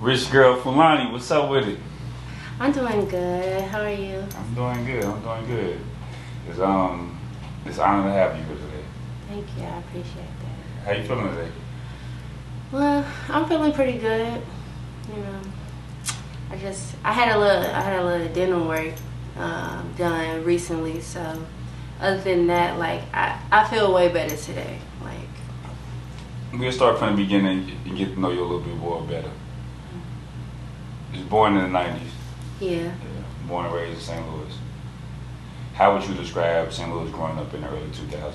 RichGirl Fulani, what's up with it? I'm doing good. How are you? I'm doing good. It's it's an honor to have you here today. Thank you. I appreciate that. How you feeling today? Well, I'm feeling pretty good. You know, I had a little dental work done recently. So other than that, like I feel way better today. Like We'll start from the beginning and get to know you a little bit more better. You was born in the 90s. Yeah. Born and raised in St. Louis. How would you describe St. Louis growing up in the early 2000s?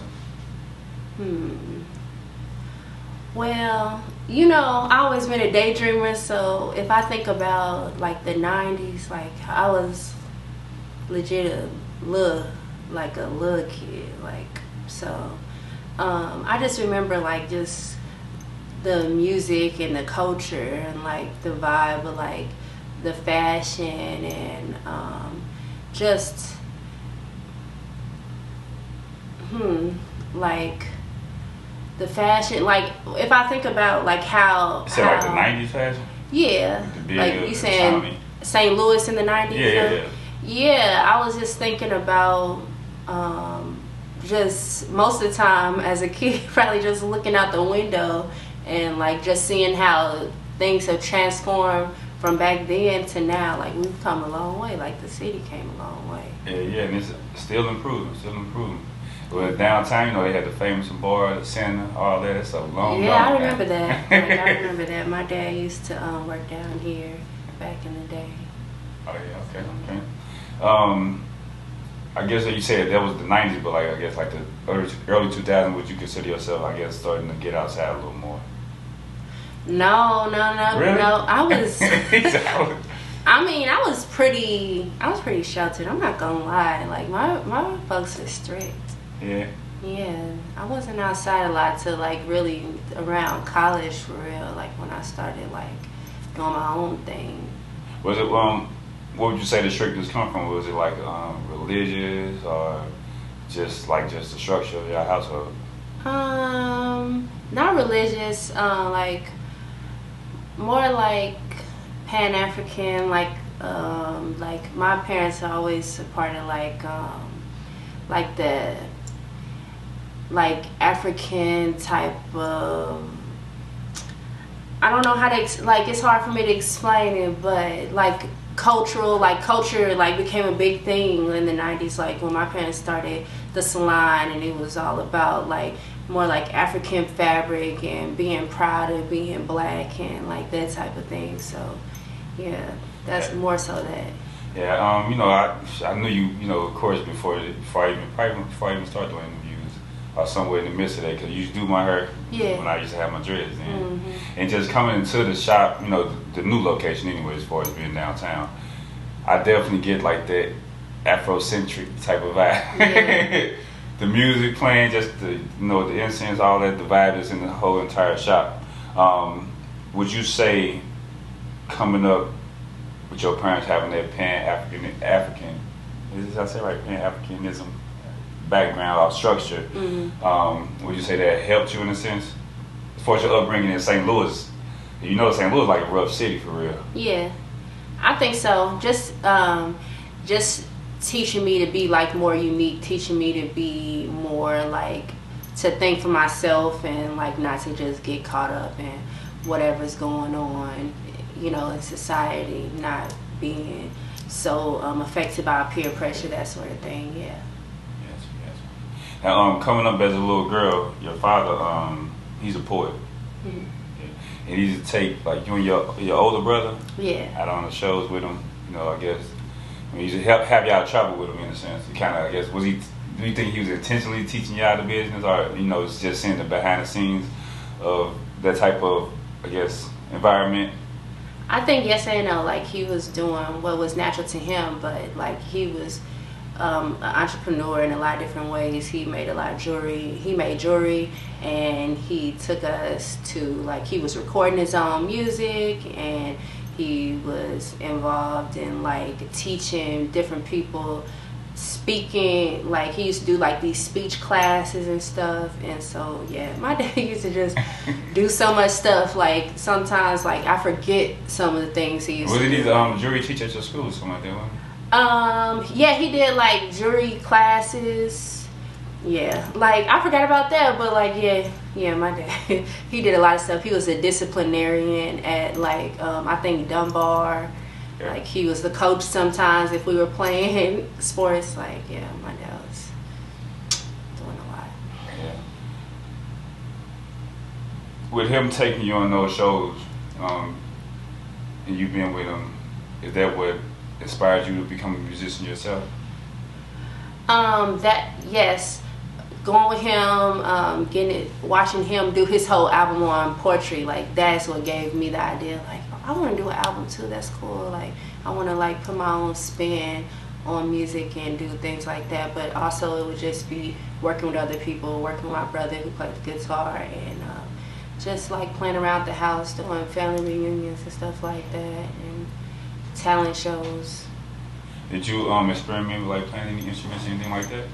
Well, you know, I always been a daydreamer, so if I think about like the 90s, like I was legit a little kid, like, so I just remember like just the music and the culture and like the vibe of like the fashion and just like the fashion, like if I think about like how like the 90s fashion? Yeah, like you saying St. Louis in the 90s? Yeah, I was just thinking about just most of the time as a kid probably just looking out the window and like just seeing how things have transformed from back then to now. Like we've come a long way, like the city came a long way. Yeah, and it's still improving. Well, downtown, you know, they had the famous bar, the center, all that. It's a long Yeah, I remember that. Like, I remember that. My dad used to work down here back in the day. Oh yeah, okay. I guess you said that was the 90s, but like I guess like the early 2000s, would you consider yourself, I guess, starting to get outside a little more? No. Really? No. I was. I mean, I was pretty sheltered. I'm not gonna lie. Like my folks are strict. Yeah. Yeah, I wasn't outside a lot till like really around college for real. Like when I started like doing my own thing. Was it what would you say the strictness come from? Was it like religious or just the structure of your household? Not religious. Like more like Pan-African. Like my parents always supported like the like African type of, I don't know how to like, it's hard for me to explain it, but like culture like became a big thing in the 90s, like when my parents started the salon, and it was all about like more like African fabric and being proud of being black and like that type of thing. So yeah, that's more so that. Yeah, you know, I knew you know, of course, before I even started doing interviews, I was somewhere in the midst of that, because you used to do my hair when I used to have my dreads in. And just coming into the shop, you know, the new location anyway, as far as being downtown, I definitely get like that Afrocentric type of vibe. Yeah. The music playing, just the, you know, the incense, all that, the vibe is in the whole entire shop. Would you say coming up with your parents having that Pan-African, did I say right, Pan-Africanism background or structure, would you say that helped you in a sense? As far as your upbringing in St. Louis, you know St. Louis is like a rough city for real. Yeah, I think so. Just teaching me to be like more unique, teaching me to be more like to think for myself and like not to just get caught up in whatever's going on, you know, in society, not being so affected by peer pressure, that sort of thing. Yeah. Yes. Now, coming up as a little girl, your father, he's a poet. Yeah. And he used to take like you and your older brother, out on the shows with him. You know, I guess he used to have y'all travel with him in a sense. He kind of, I guess, do you think he was intentionally teaching y'all the business, or you know, it's just seeing the behind the scenes of that type of, I guess, environment? I think yes and no. Like he was doing what was natural to him, but like he was an entrepreneur in a lot of different ways. He made a lot of jewelry. He made jewelry, and he took us to, like, he was recording his own music, and he was involved in like teaching different people speaking, like he used to do like these speech classes and stuff. And so yeah, my dad used to just do so much stuff. Like sometimes like I forget some of the things he used to do. Was he jury teacher at your school or something like that? Yeah, he did like jury classes. Yeah, like I forgot about that, but like yeah, my dad he did a lot of stuff. He was a disciplinarian at like I think Dunbar. Yeah. Like he was the coach sometimes if we were playing sports. Like yeah, my dad was doing a lot. Yeah. With him taking you on those shows, and you being with him, is that what inspired you to become a musician yourself? Yes. Going with him, watching him do his whole album on poetry, like that's what gave me the idea. Like, I want to do an album too. That's cool. Like, I want to like put my own spin on music and do things like that. But also, it would just be working with other people, working with my brother who played the guitar, and just like playing around the house, doing family reunions and stuff like that, and talent shows. Did you experiment with like playing any instruments, anything like that?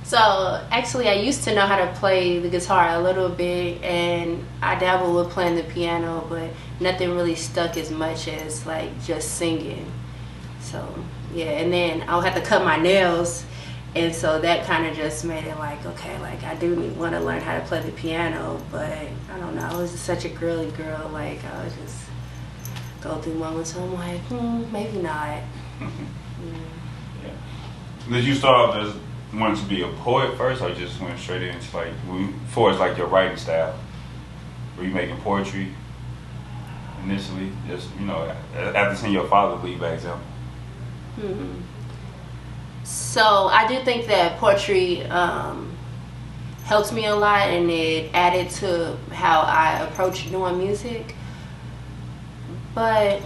So actually I used to know how to play the guitar a little bit, and I dabbled with playing the piano, but nothing really stuck as much as like just singing. So yeah, and then I'll have to cut my nails, and so that kind of just made it like, okay, like I do want to learn how to play the piano, but I don't know, I was just such a girly girl, like I would just go through moments where I'm like, maybe not. Yeah. Did you start off as wanted to be a poet first, or just went straight into like, as far as like your writing style? Were you making poetry initially? Just after seeing your father lead by example. So I do think that poetry helped me a lot, and it added to how I approach doing music. But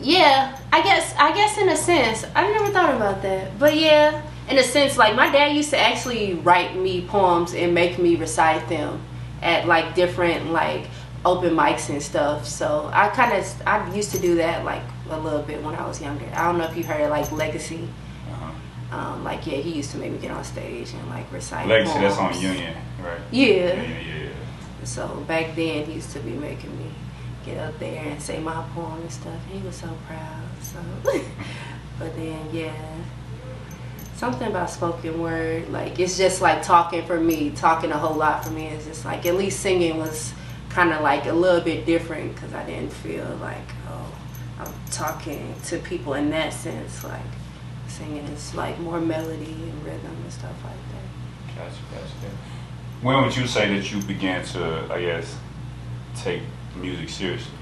yeah, I guess in a sense, I never thought about that. But yeah, in a sense, like my dad used to actually write me poems and make me recite them at like different like open mics and stuff. So I used to do that like a little bit when I was younger. I don't know if you heard of like Legacy. Like yeah, he used to make me get on stage and like recite Legacy, poems. That's on Union, right? Yeah. So back then he used to be making me get up there and say my poem and stuff. He was so proud. So, but then yeah, something about spoken word, like it's just like talking a whole lot for me. It's just like at least singing was kind of like a little bit different because I didn't feel like I'm talking to people in that sense. Like singing is like more melody and rhythm and stuff like that. Gotcha. When would you say that you began to, I guess, take music seriously?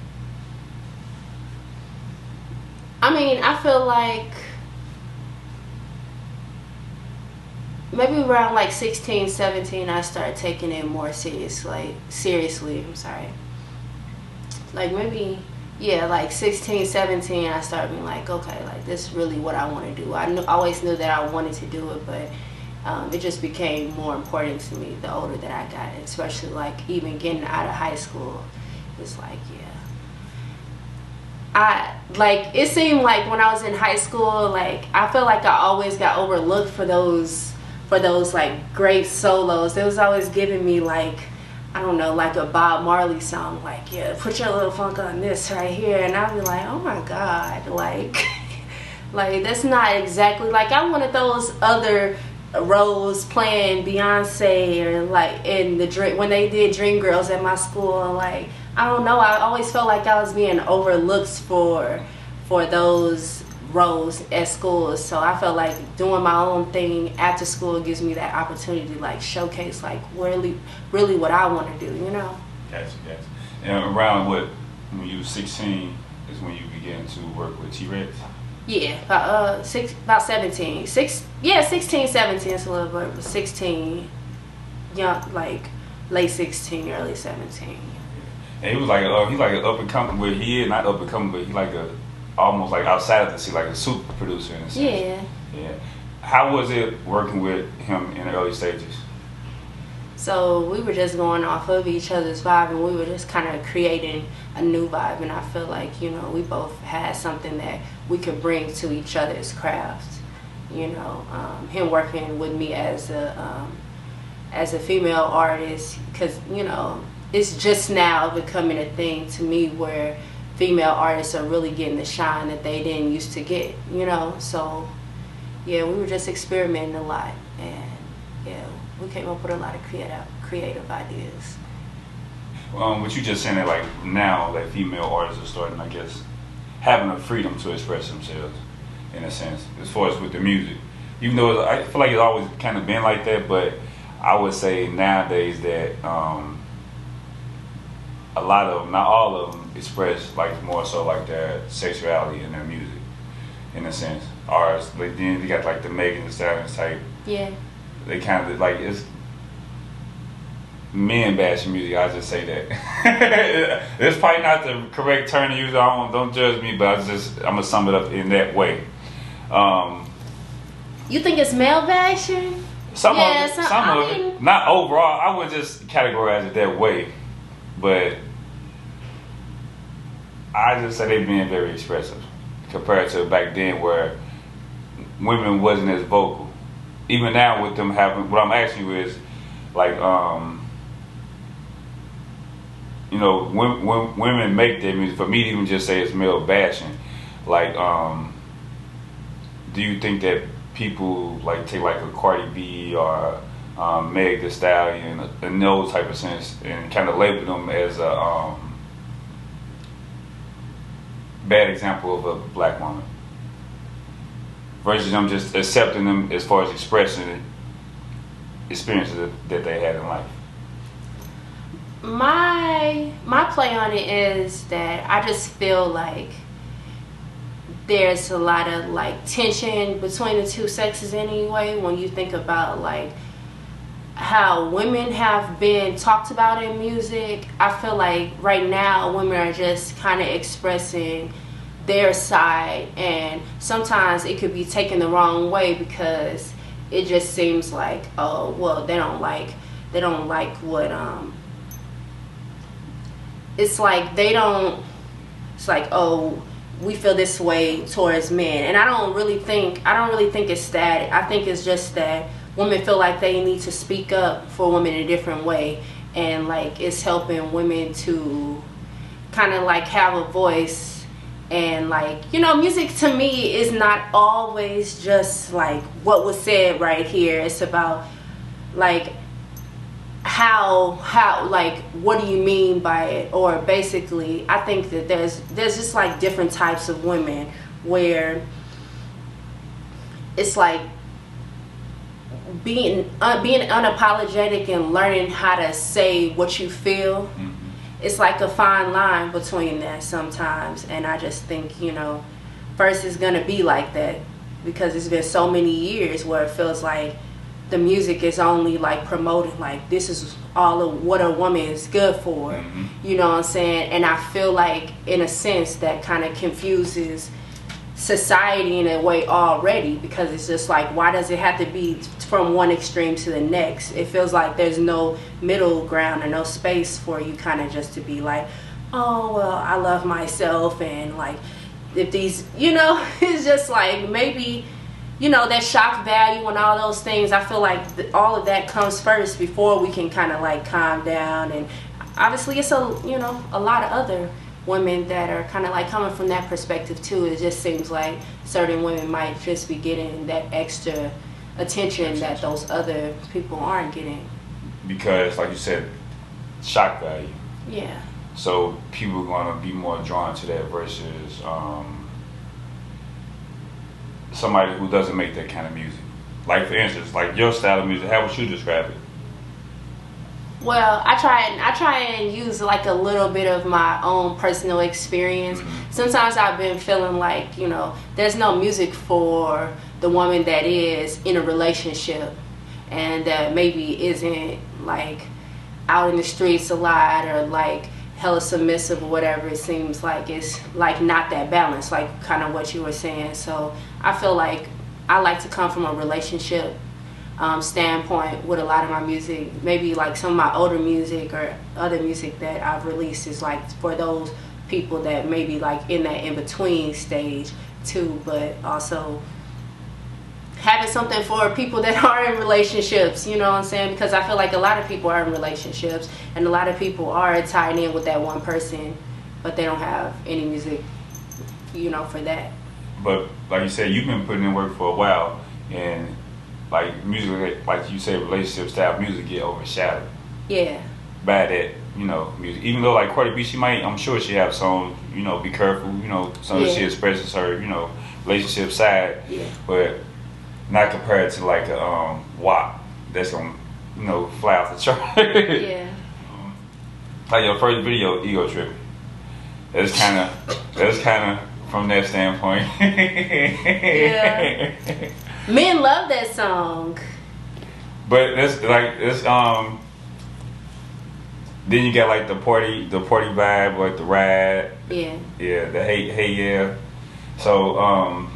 I mean, I feel like maybe around like 16, 17, I started taking it more seriously. I'm sorry. Like maybe, yeah, like 16, 17, I started being like, okay, like this is really what I want to do. I always knew that I wanted to do it, but it just became more important to me the older that I got, especially like even getting out of high school. It's like, yeah, it seemed like when I was in high school, like I felt like I always got overlooked for those like great solos. It was always giving me like, I don't know, like a Bob Marley song, like, yeah, put your little funk on this right here, and I'd be like, oh my god, like like that's not exactly like I wanted those other roles playing Beyonce or like in when they did Dreamgirls at my school, and like I don't know, I always felt like I was being overlooked for those roles at school. So I felt like doing my own thing after school gives me that opportunity to like showcase like really what I want to do, Gotcha. And around when you were 16 is when you began to work with T-Rex? Yeah, about 17. 16, 17 is a little bit, but 16, young, like late 16, early 17. And he was like, he's like an up and coming, well, he is not up and coming, but he's like almost like outside of the scene, like a super producer in a sense. Yeah. How was it working with him in the early stages? So we were just going off of each other's vibe, and we were just kind of creating a new vibe. And I feel like, we both had something that we could bring to each other's crafts. You know, him working with me as a female artist, because you know it's just now becoming a thing to me where female artists are really getting the shine that they didn't used to get. You know, so yeah, we were just experimenting a lot, and yeah, we came up with a lot of creative ideas. What you just saying that like now, like female artists are starting, I guess, having the freedom to express themselves, in a sense, as far as with the music. Even though I feel like it's always kind of been like that, but I would say nowadays that a lot of them, not all of them, express like more so like their sexuality in their music, in a sense. Ours, like then you got like the Megan Thee Stallion type. Yeah. They kind of like it's men bashing music. I just say that. It's probably not the correct term to use. Don't judge me, but I'm gonna sum it up in that way. You think it's male bashing? Some of it, not overall. I would just categorize it that way, but I just say they being very expressive compared to back then where women wasn't as vocal. Even now with them having, what I'm asking you is like, you know, when women make their music, for me to even just say it's male bashing, like, do you think that people like take like a Cardi B or Meg Thee Stallion in those type of sense and kind of label them as a bad example of a black woman versus them just accepting them as far as expressing experiences that they had in life? My play on it is that I just feel like there's a lot of like tension between the two sexes anyway when you think about like how women have been talked about in music. I feel like right now women are just kind of expressing their side, and sometimes it could be taken the wrong way because it just seems like, oh well, they don't like what it's like it's like, oh, we feel this way towards men. And I don't really think it's that. I think it's just that women feel like they need to speak up for women in a different way, and like it's helping women to kind of like have a voice. And like, you know, music to me is not always just like what was said right here. It's about like how like what do you mean by it, or basically I think that there's just like different types of women where it's like being unapologetic and learning how to say what you feel. Mm-hmm. It's like a fine line between that sometimes, and I just think, you know, first it's gonna be like that because it's been so many years where it feels like the music is only like promoting like this is all of what a woman is good for. Mm-hmm. You know what I'm saying? And I feel like in a sense that kind of confuses society in a way already, because it's just like, why does it have to be from one extreme to the next? It feels like there's no middle ground or no space for you kind of just to be like, oh well, I love myself, and like if these, you know, it's just like maybe, you know, that shock value and all those things, I feel like all of that comes first before we can kind of like calm down. And obviously it's a, you know, a lot of other women that are kind of like coming from that perspective too. It just seems like certain women might just be getting that extra attention that those other people aren't getting. Because like you said, shock value. Yeah. So people are going to be more drawn to that versus somebody who doesn't make that kind of music. Like for instance, like your style of music, how would you describe it? Well, I try and use like a little bit of my own personal experience. Mm-hmm. Sometimes I've been feeling like, you know, there's no music for the woman that is in a relationship and that maybe isn't like out in the streets a lot or like hella submissive or whatever. It seems like it's like not that balanced, like kind of what you were saying. So I feel like I like to come from a relationship standpoint with a lot of my music. Maybe like some of my older music or other music that I've released is like for those people that maybe like in that in-between stage too, but also having something for people that are in relationships, you know what I'm saying? Because I feel like a lot of people are in relationships, and a lot of people are tied in with that one person, but they don't have any music, you know, for that. But like you said, you've been putting in work for a while, and like music, like you said, relationship style music get overshadowed. Yeah. By that, you know, music. Even though like Cardi B, I'm sure she have songs, you know, Be Careful, you know, some she expresses her, you know, relationship side. Yeah. But not compared to like a WAP that's gonna, you know, fly off the chart. Yeah. Like your first video, Ego Tripping. That's kind of from that standpoint. Yeah. Men love that song. But it's then you got like the party vibe, like the ride. Yeah. Yeah, the hey yeah. So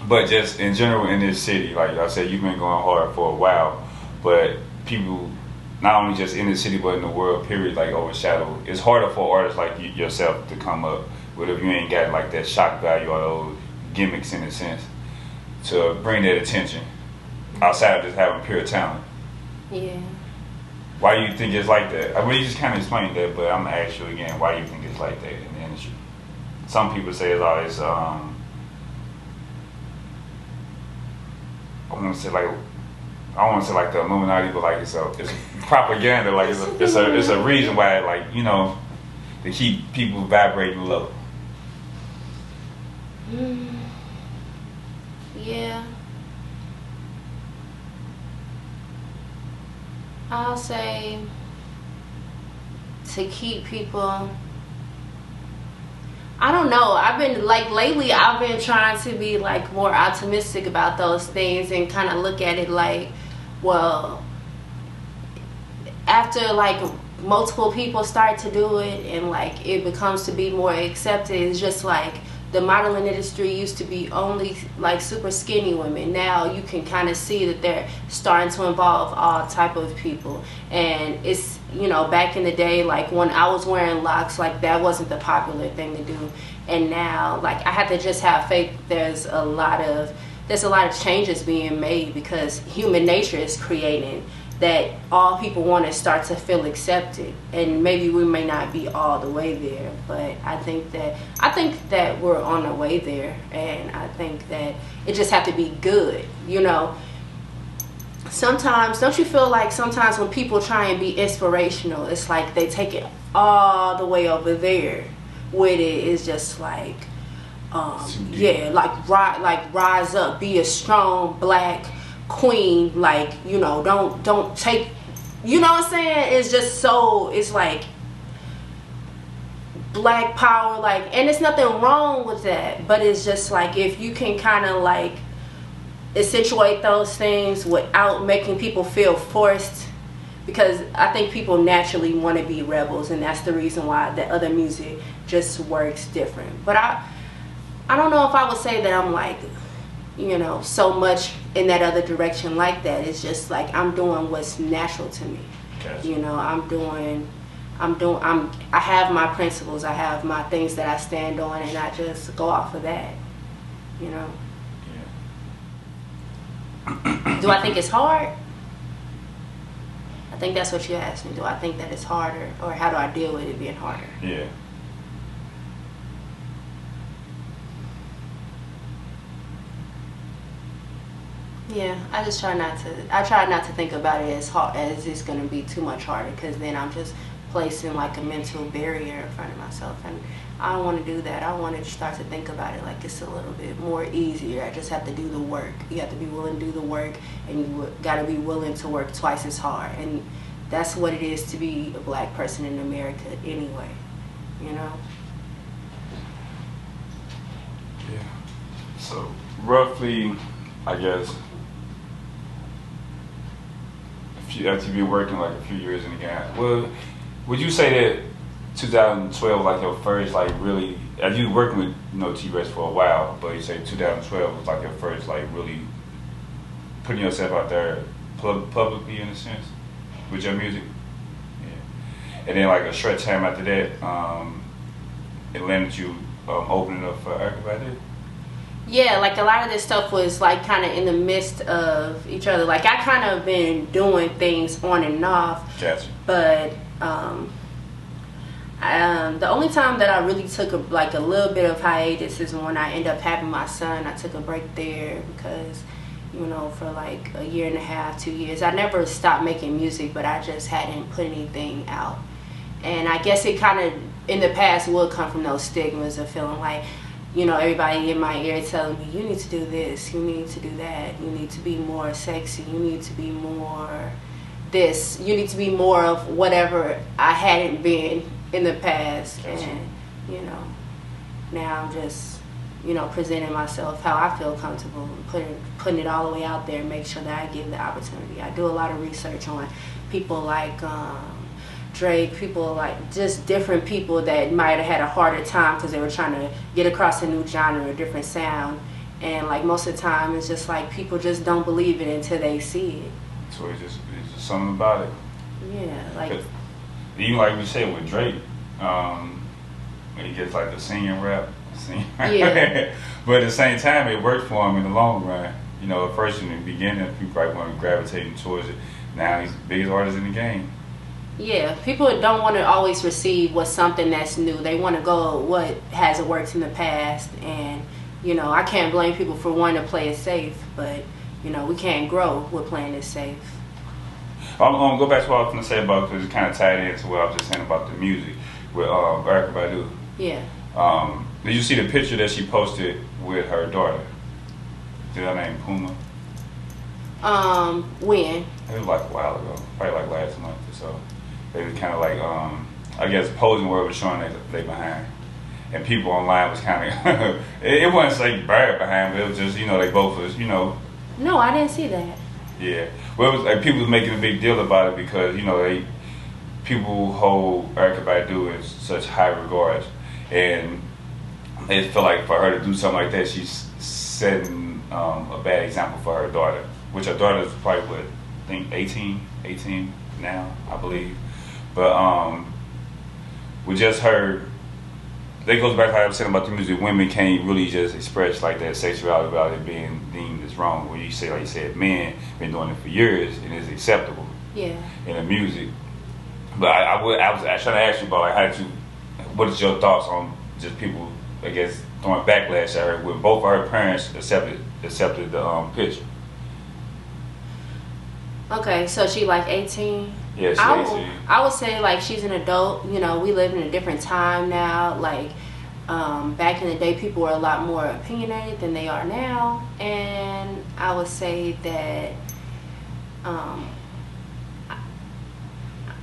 but just in general in this city, like I said, you've been going hard for a while, but people not only just in the city but in the world period like overshadow. It's harder for artists like yourself to come up with if you ain't got like that shock value or those gimmicks in a sense to bring that attention outside of just having pure talent. Yeah. Why do you think it's like that? I mean, you just kind of explained that, but I'm gonna ask you again. Why do you think it's like that in the industry? Some people say it's always, I want to say like the Illuminati, but like it's propaganda. Like it's a reason why, like, you know, to keep people vibrating low. Yeah. I'll say to keep people, I don't know, I've been like lately I've been trying to be like more optimistic about those things and kind of look at it like, well, after like multiple people start to do it and like it becomes to be more accepted, it's just like the modeling industry used to be only like super skinny women. Now you can kind of see that they're starting to involve all type of people. And it's, you know, back in the day, like when I was wearing locks, like that wasn't the popular thing to do. And now, like, I have to just have faith there's a lot of changes being made because human nature is creating that all people want to start to feel accepted, and maybe we may not be all the way there, but I think that we're on the way there, and I think that it just have to be good, you know. Sometimes, don't you feel like sometimes when people try and be inspirational, it's like they take it all the way over there with it. It's just like, yeah, like rise up, be a strong black queen, like, you know, don't take, you know what I'm saying? It's just so, it's like black power, like, and it's nothing wrong with that, but it's just like if you can kind of like accentuate those things without making people feel forced, because I think people naturally want to be rebels, and that's the reason why the other music just works different. But I don't know if I would say that I'm like, you know, so much in that other direction like that. It's just like I'm doing what's natural to me. Gotcha. You know, I have my principles, I have my things that I stand on, and I just go off of that, you know. Yeah. Do I think it's hard? I think that's what you asked me. Do I think that it's harder, or how do I deal with it being harder? Yeah. Yeah, I try not to think about it as hard as it's going to be too much harder, because then I'm just placing like a mental barrier in front of myself, and I don't want to do that. I want to start to think about it like it's a little bit more easier. I just have to do the work. You have to be willing to do the work, and you got to be willing to work twice as hard, and that's what it is to be a black person in America anyway, you know? Yeah. So roughly, I guess, after you've been working like a few years in the game, well, would you say that 2012 like your first like really, as you working with, you know, T-Rex for a while, but you say 2012 was like your first like really putting yourself out there publicly in a sense with your music? Yeah. And then like a short time after that, it landed you opening up for everybody? Yeah, like a lot of this stuff was like kind of in the midst of each other. Like I kind of been doing things on and off. Gotcha. But the only time that I really took a little bit of hiatus is when I ended up having my son. I took a break there because, you know, for like a year and a half, 2 years, I never stopped making music, but I just hadn't put anything out. And I guess it kind of in the past would come from those stigmas of feeling like, you know, everybody in my ear telling me, you need to do this, you need to do that, you need to be more sexy, you need to be more this, you need to be more of whatever I hadn't been in the past. And, you know, now I'm just, you know, presenting myself how I feel comfortable, putting it all the way out there and make sure that I give the opportunity. I do a lot of research on people like Drake, people like just different people that might have had a harder time because they were trying to get across a new genre, a different sound. And like most of the time it's just like people just don't believe it until they see it. So it's just something about it. Yeah, like even like we said with Drake, when he gets like the singing rap, yeah. But at the same time it worked for him in the long run. You know, at first in the beginning people probably want to gravitate towards it. Now he's the biggest artist in the game. Yeah, people don't want to always receive what's something that's new. They want to go what hasn't worked in the past. And, you know, I can't blame people for wanting to play it safe. But, you know, we can't grow with playing it safe. I'm going to go back to what I was going to say about, because it kind of tied into what I was just saying about the music with Erykah Badu. Yeah. Did you see the picture that she posted with her daughter? Is her name Puma? When? It was like a while ago, probably like last month or so. They was kind of like, I guess, posing where it was showing they behind. And people online was kind of, it wasn't like bad behind, but it was just, you know, they both was, you know. No, I didn't see that. Yeah. Well, it was like people was making a big deal about it because, you know, people hold Erykah Badu in such high regard. And they feel like for her to do something like that, she's setting a bad example for her daughter. Which her daughter is probably, what, I think 18 now, I believe. But with just her, that goes back to how I was saying about the music. Women can't really just express like that sexuality without it being deemed as wrong. When you say, like you said, men been doing it for years and it's acceptable. Yeah. In the music. But I was trying to ask you about like what is your thoughts on just people, I guess, throwing backlash at her when both of her parents accepted the picture. Okay, so she like 18? Yeah, she's 18. I would say like she's an adult. You know, we live in a different time now. Like back in the day, people were a lot more opinionated than they are now. And I would say that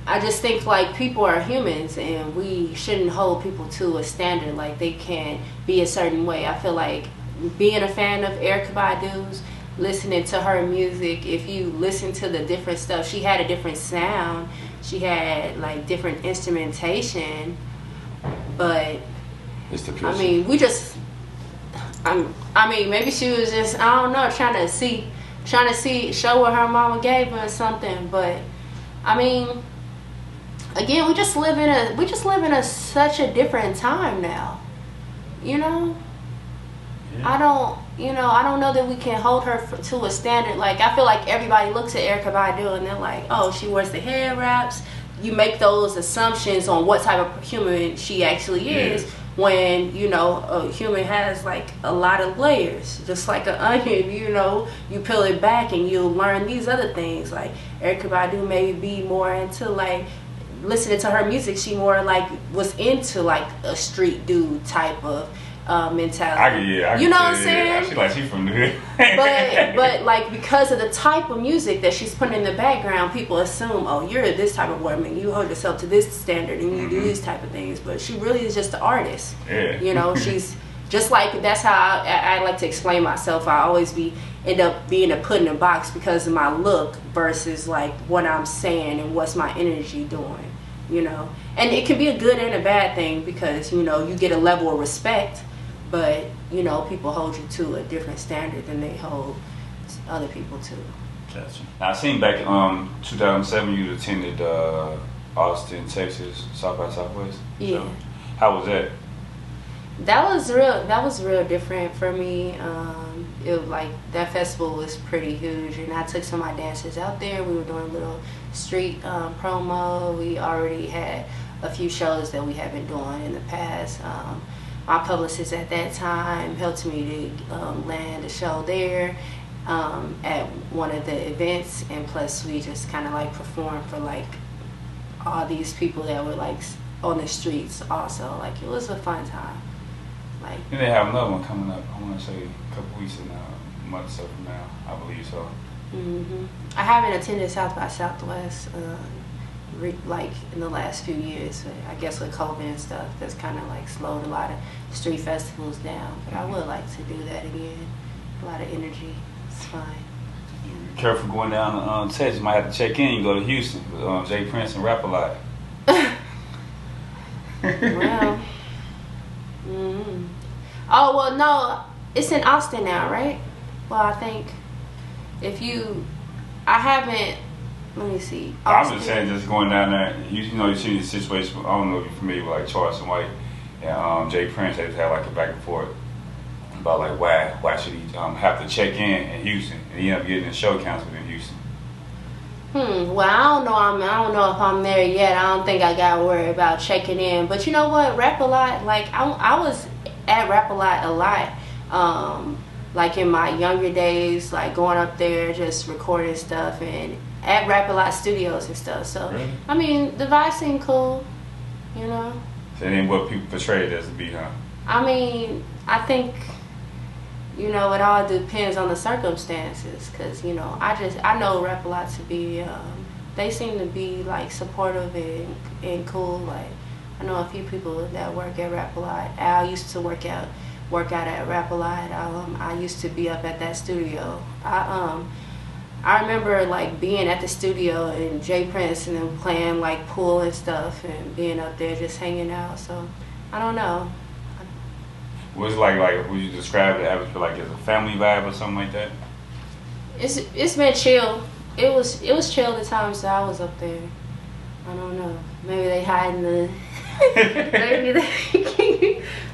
I just think like people are humans and we shouldn't hold people to a standard like they can't be a certain way. I feel like being a fan of Erykah Badu's, listening to her music, if you listen to the different stuff, she had a different sound, she had like different instrumentation, but I mean maybe she was just, I don't know, trying to show what her mama gave her or something. But I mean, again, we just live in such a different time now, you know. Yeah. I don't know that we can hold her to a standard. Like, I feel like everybody looks at Erykah Badu and they're like, oh, she wears the hair wraps. You make those assumptions on what type of human she actually is, when, you know, a human has like a lot of layers. Just like an onion, you know, you peel it back and you'll learn these other things. Like, Erykah Badu may be more into like, listening to her music, she more like was into like a street dude type of mentality. You know what I'm saying? She like she from New York. but like because of the type of music that she's putting in the background, people assume, oh, you're this type of woman, you hold yourself to this standard and you do these type of things. But she really is just an artist. Yeah. You know, she's just like, that's how I like to explain myself. I always end up being put in a box because of my look versus like what I'm saying and what's my energy doing. You know, and it can be a good and a bad thing because, you know, you get a level of respect. But, you know, people hold you to a different standard than they hold other people to. Gotcha. Now, I seen back in 2007 you attended Austin, Texas, South by Southwest. Yeah. So, how was that? That was real. That was real different for me. It like that festival was pretty huge, and I took some of my dancers out there. We were doing a little street promo. We already had a few shows that we had been doing in the past. My publicist at that time helped me to land a show there at one of the events, and plus we just kind of like performed for like all these people that were like on the streets also. Like it was a fun time. Like, and they have another one coming up. I want to say a couple weeks in a month or so from now. I believe so. I haven't attended South by Southwest like in the last few years. I guess with COVID and stuff, that's kind of like slowed a lot of street festivals down. But I would like to do that again. A lot of energy. It's fine. Be careful going down to Texas. You might have to check in. You go to Houston with Jay Prince and Rap a Lot. Well. Oh, well, no, it's in Austin now, right? Well, I think I haven't, let me see. I'm just saying, just going down there, you know, you see the situation, I don't know if you're familiar with like Charleston White and Jay Prince. They just had like a back and forth about like why should he have to check in Houston, and he ended up getting a show canceled in Houston. Well, I don't know if I'm there yet. I don't think I got worried about checking in. But you know what? Rap a Lot, like I was at Rap a lot. Like in my younger days, like going up there, just recording stuff, and at Rap a Lot studios and stuff. So, really? I mean, the vibe seemed cool, you know. So it ain't what people portray it as to be, huh? I mean, I think, you know, it all depends on the circumstances, because, you know, I know Rap a Lot to be, they seem to be like supportive and cool. Like, I know a few people that work at Rap a Lot. Al used to work out at Rap a Lot. I used to be up at that studio. I remember like being at the studio and Jay Prince and them playing like pool and stuff and being up there just hanging out. So I don't know. What's like would you describe the atmosphere like as a family vibe or something like that? It's been chill. It was chill the times that I was up there. I don't know. Maybe they hiding the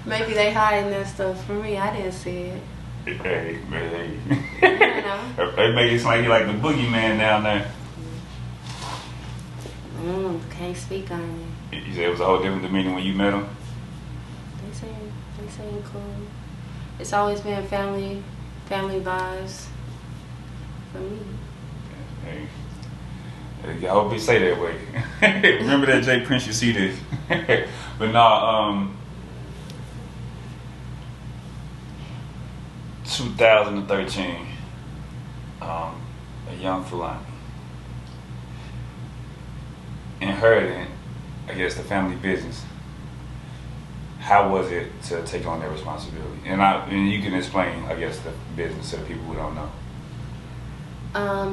maybe they hiding that stuff from me. I didn't see it. Hey. You know. They make it sound like you like the boogeyman down there. Can't speak on it. You said it was a whole different demeanor when you met him? They saying cool. It's always been family vibes for me. Hey. I hope they say that way. Remember that, Jay Prince, you see this. But no, 2013, a young Fulani inheriting, I guess, the family business. How was it to take on that responsibility? And you can explain, I guess, the business to the people who don't know.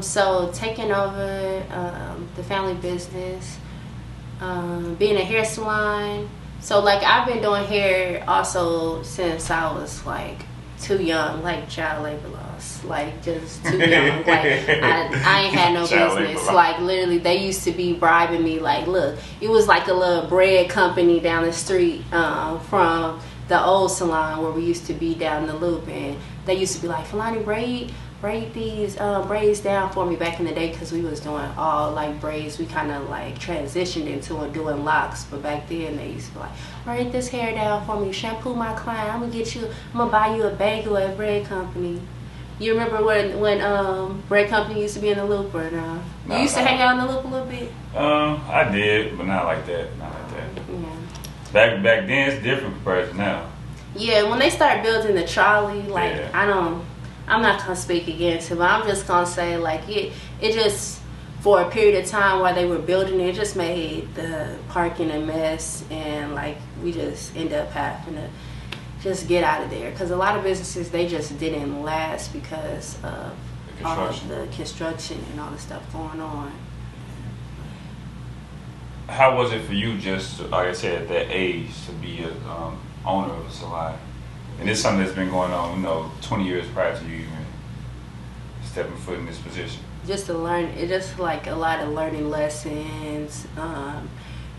So taking over the family business, being a hair salon. So like I've been doing hair also since I was like too young, like child labor laws, like just too young. Like I ain't had no business. Like literally, they used to be bribing me. Like, look, it was like a little bread company down the street from the old salon where we used to be down the loop, and they used to be like, Fulani, braid these braids down for me back in the day, because we was doing all like braids. We kind of like transitioned into doing locks, but back then they used to be like, braid this hair down for me, shampoo my client, I'm gonna buy you a bagel at Bread Company. You remember when Bread Company used to be in the loop, or no? You used to hang out in the loop a little bit? I did, but not like that. Yeah. Back then it's different compared to now. Yeah, when they start building the trolley, like yeah. I'm not gonna speak against it, but I'm just gonna say like it just, for a period of time while they were building it, just made the parking a mess, and like we just end up having to just get out of there, because a lot of businesses, they just didn't last because of all of the construction and all the stuff going on. How was it for you, just like I said, at that age, to be an owner of a salon? And it's something that's been going on, 20 years prior to you even stepping foot in this position. Just to learn, it's just like a lot of learning lessons.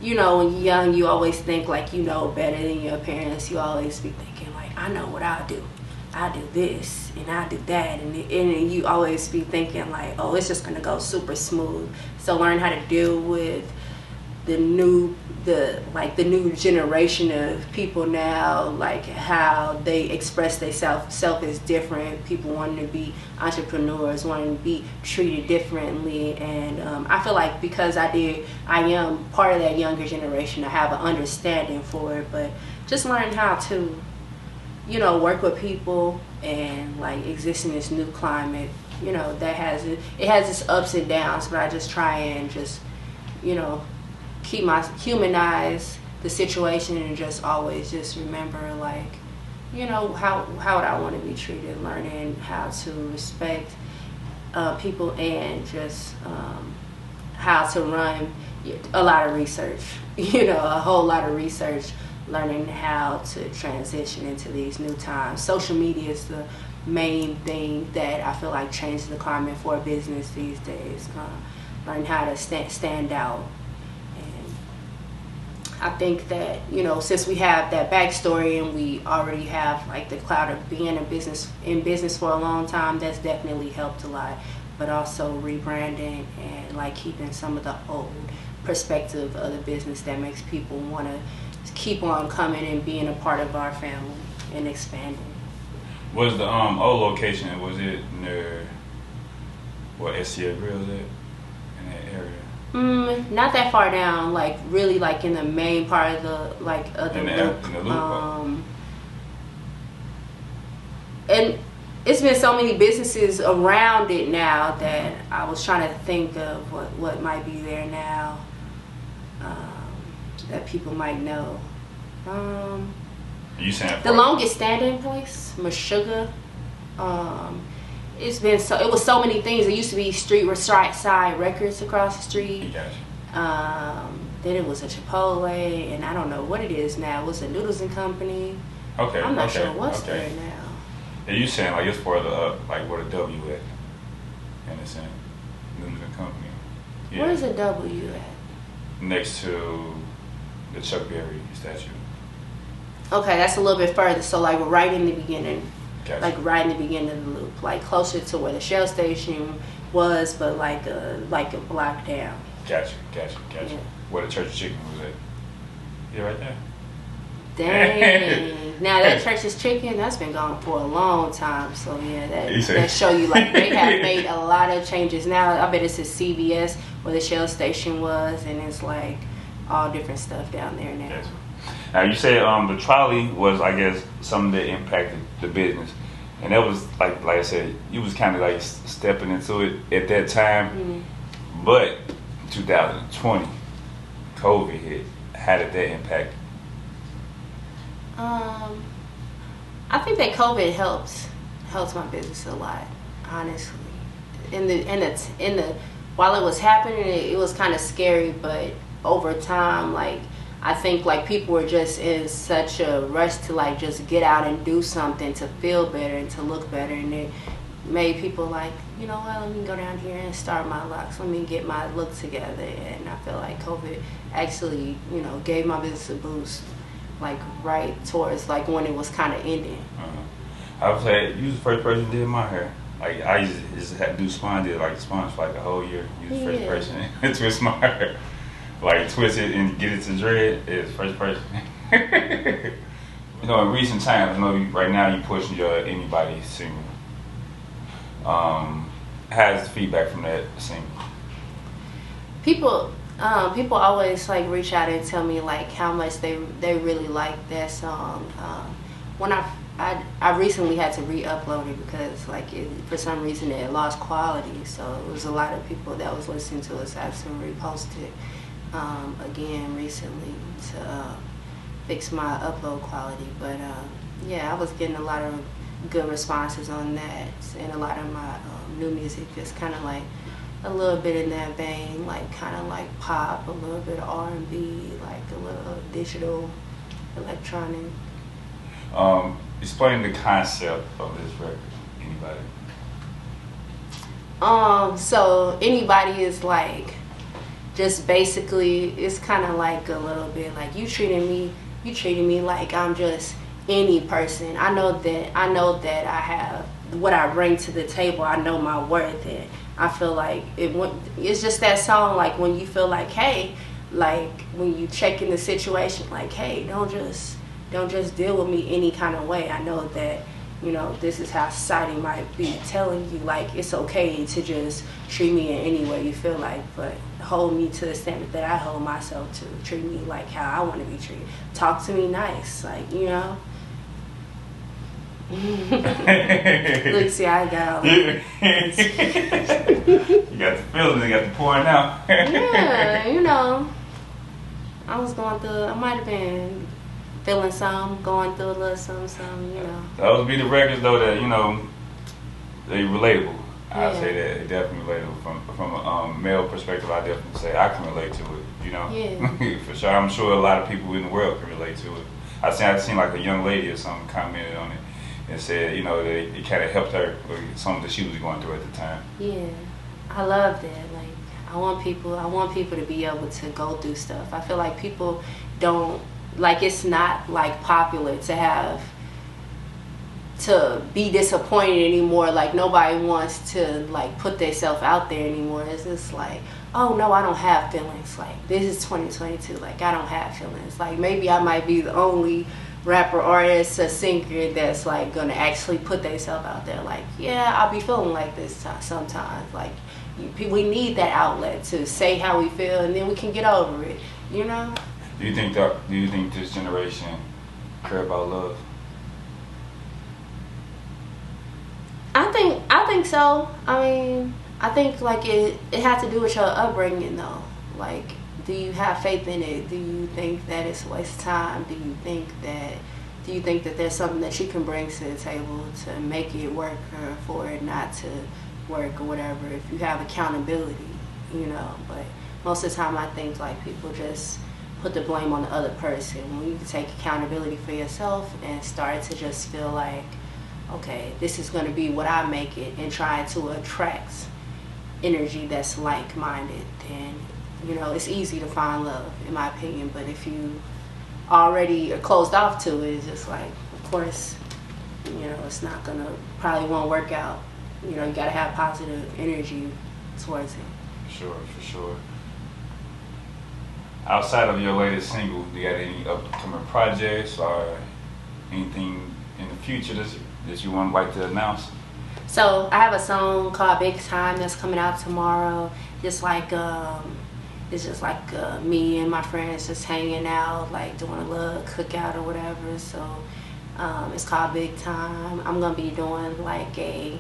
you know, when you're young, you always think like you know better than your parents. You always be thinking like, I know what I'll do. I do this and I do that, and you always be thinking like, oh, it's just gonna go super smooth. So learn how to deal with the new generation of people now, like how they express themselves is different. People wanting to be entrepreneurs, wanting to be treated differently, and I feel like because I am part of that younger generation, I have an understanding for it. But just learn how to, you know, work with people and like exist in this new climate. You know, that has its ups and downs, but I just try and just, you know, humanize the situation and just always just remember, like, you know, how would I want to be treated, learning how to respect people, and just how to run a lot of research, you know, a whole lot of research, learning how to transition into these new times. Social media is the main thing that I feel like changes the climate for a business these days. Learn how to stand out. I think that, you know, since we have that backstory and we already have like the clout of being in business for a long time, that's definitely helped a lot. But also rebranding and like keeping some of the old perspective of the business that makes people want to keep on coming and being a part of our family and expanding. Was the old location, was it near what SCA Grill is at in that area? Not that far down, like really like in the main part of the loop. In the loop. And it's been so many businesses around it now that I was trying to think of what might be there now that people might know. You saying the longest standing place, Meshuggah. It was so many things. It used to be side records across the street. Gotcha. Then it was a Chipotle, and I don't know what it is now. It was a Noodles and Company. Okay. I'm not sure what's there now. Yeah, you saying like it's further up, like where the W at? In a sense, Noodles and Company. Yeah. Where's the W at? Next to the Chuck Berry statue. Okay, that's a little bit further. So like right in the beginning. Gotcha. Like right in the beginning of the loop, like closer to where the Shell station was, but like a block down. Gotcha. Yeah. Where the Church's Chicken was at. Yeah, right there. Dang. Now that Church's Chicken, that's been gone for a long time. So yeah, that show you like they have made a lot of changes now. I bet it's a CVS where the Shell station was, and it's like all different stuff down there now. Gotcha. Now you said the trolley was, I guess, something that impacted the business, and that was like I said, you was kind of like stepping into it at that time. Mm-hmm. But 2020, COVID hit. How did that impact? I think that COVID helps my business a lot, honestly. While it was happening, it was kind of scary, but over time, like, I think like people were just in such a rush to like just get out and do something to feel better and to look better, and it made people like, you know what, let me go down here and start my locks, let me get my look together. And I feel like COVID actually, you know, gave my business a boost, like right towards like when it was kind of ending. I would say you was the first person that did my hair. Like I used to just had to do did like sponge for like a whole year. You was the first person to twist my hair. Like twist it and get it to dread is first person. You know, in recent times, I know right now you pushing your Anybody single. How's the feedback from that single? People always like reach out and tell me like how much they really like that song. When I recently had to re-upload it because like for some reason it lost quality, so it was a lot of people that was listening to it, so I had to repost it again recently to fix my upload quality. But yeah, I was getting a lot of good responses on that, and a lot of my new music just kind of like a little bit in that vein, like kind of like pop, a little bit of R&B, like a little digital, electronic. Explain the concept of this record. Anybody? So Anybody is like just basically, it's kind of like a little bit like you treating me like I'm just any person. I know that I have what I bring to the table. I know my worth, and I feel like it's just that song, like when you feel like, hey, like when you check in the situation, like, hey, don't just deal with me any kind of way. I know that, you know, this is how society might be telling you, like, it's okay to just treat me in any way you feel like, but hold me to the standard that I hold myself to. Treat me like how I want to be treated. Talk to me nice, like, you know. Look, see, I got you got the feeling, you got the pouring out. Yeah, you know, I might have been feeling some, going through a little something, you know. Those be the records though that, you know, they relatable. I say that they definitely relatable from a male perspective. I definitely say I can relate to it. You know, yeah. For sure. I'm sure a lot of people in the world can relate to it. I've seen like a young lady or something commented on it and said, you know, that it kind of helped her with something that she was going through at the time. Yeah, I love that. Like, I want people to be able to go through stuff. I feel like people don't, like, it's not like popular to be disappointed anymore. Like, nobody wants to like put themselves out there anymore. It's just like, oh no, I don't have feelings. Like, this is 2022. Like, I don't have feelings. Like, maybe I might be the only rapper, artist, or singer that's like gonna actually put themselves out there. Like, yeah, I'll be feeling like this sometimes. Like, we need that outlet to say how we feel, and then we can get over it. You know. Do you think this generation care about love? I think so. I mean, I think like it has to do with your upbringing though. Like, do you have faith in it? Do you think that it's a waste of time? Do you think that there's something that you can bring to the table to make it work, or for it not to work, or whatever? If you have accountability, you know. But most of the time, I think like people just put the blame on the other person. When you take accountability for yourself and start to just feel like, okay, this is going to be what I make it, and try to attract energy that's like-minded, then, you know, it's easy to find love, in my opinion. But if you already are closed off to it, it's just like, of course, you know, it's not going to, probably won't work out. You know, you got to have positive energy towards it. For sure. Outside of your latest single, do you got any upcoming projects or anything in the future that you want like to announce? So I have a song called Big Time that's coming out tomorrow. Just like it's just like me and my friends just hanging out, like doing a little cookout or whatever. So it's called Big Time. I'm gonna be doing like a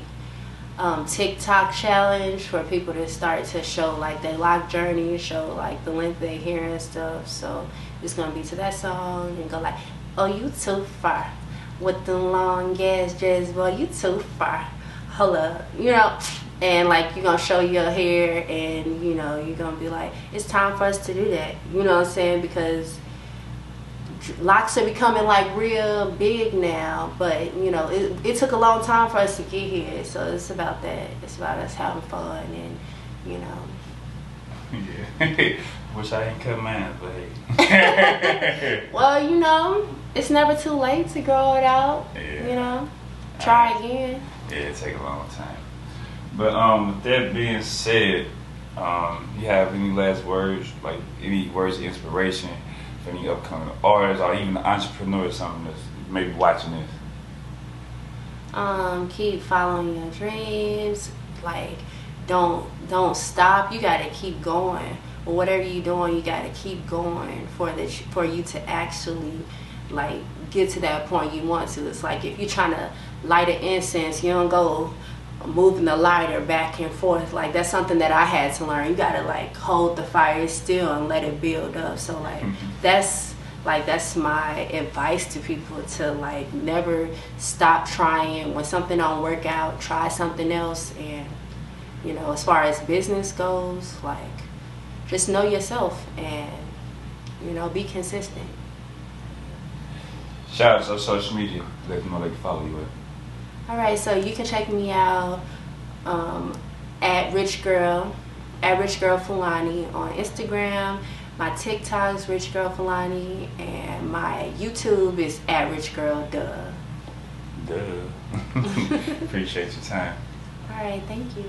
TikTok challenge for people to start to show like their life journey, show like the length they hair and stuff. So it's gonna be to that song and go like, oh, you too far with the long ass dress, boy, you too far. Hold up, you know. And like, you're gonna show your hair, and you know, you're gonna be like, it's time for us to do that. You know what I'm saying? Because locks are becoming like real big now, but you know, it took a long time for us to get here. So it's about that. It's about us having fun, and you know. Yeah. Wish I didn't cut mine, but hey. Well, you know, it's never too late to grow it out. Yeah. You know, try again. Yeah, it take a long time. But with that being said, you have any last words, like any words of inspiration for any upcoming artists or even entrepreneurs, something that's maybe watching this? Keep following your dreams. Like, don't stop. You gotta keep going. Or whatever you're doing, you gotta keep going for you to actually like get to that point you want to. It's like if you're trying to light an incense, you don't go moving the lighter back and forth. Like, that's something that I had to learn. You gotta like hold the fire still and let it build up. So like that's my advice to people, to like never stop trying. When something don't work out, try something else. And you know, as far as business goes, like, just know yourself and, you know, be consistent. Shout out to social media. Let them know they can follow you. All right, so you can check me out at RichGirl at RichGirl Fulani on Instagram. My TikTok's RichGirl Fulani, and my YouTube is at RichGirl Duh. Appreciate your time. All right, thank you.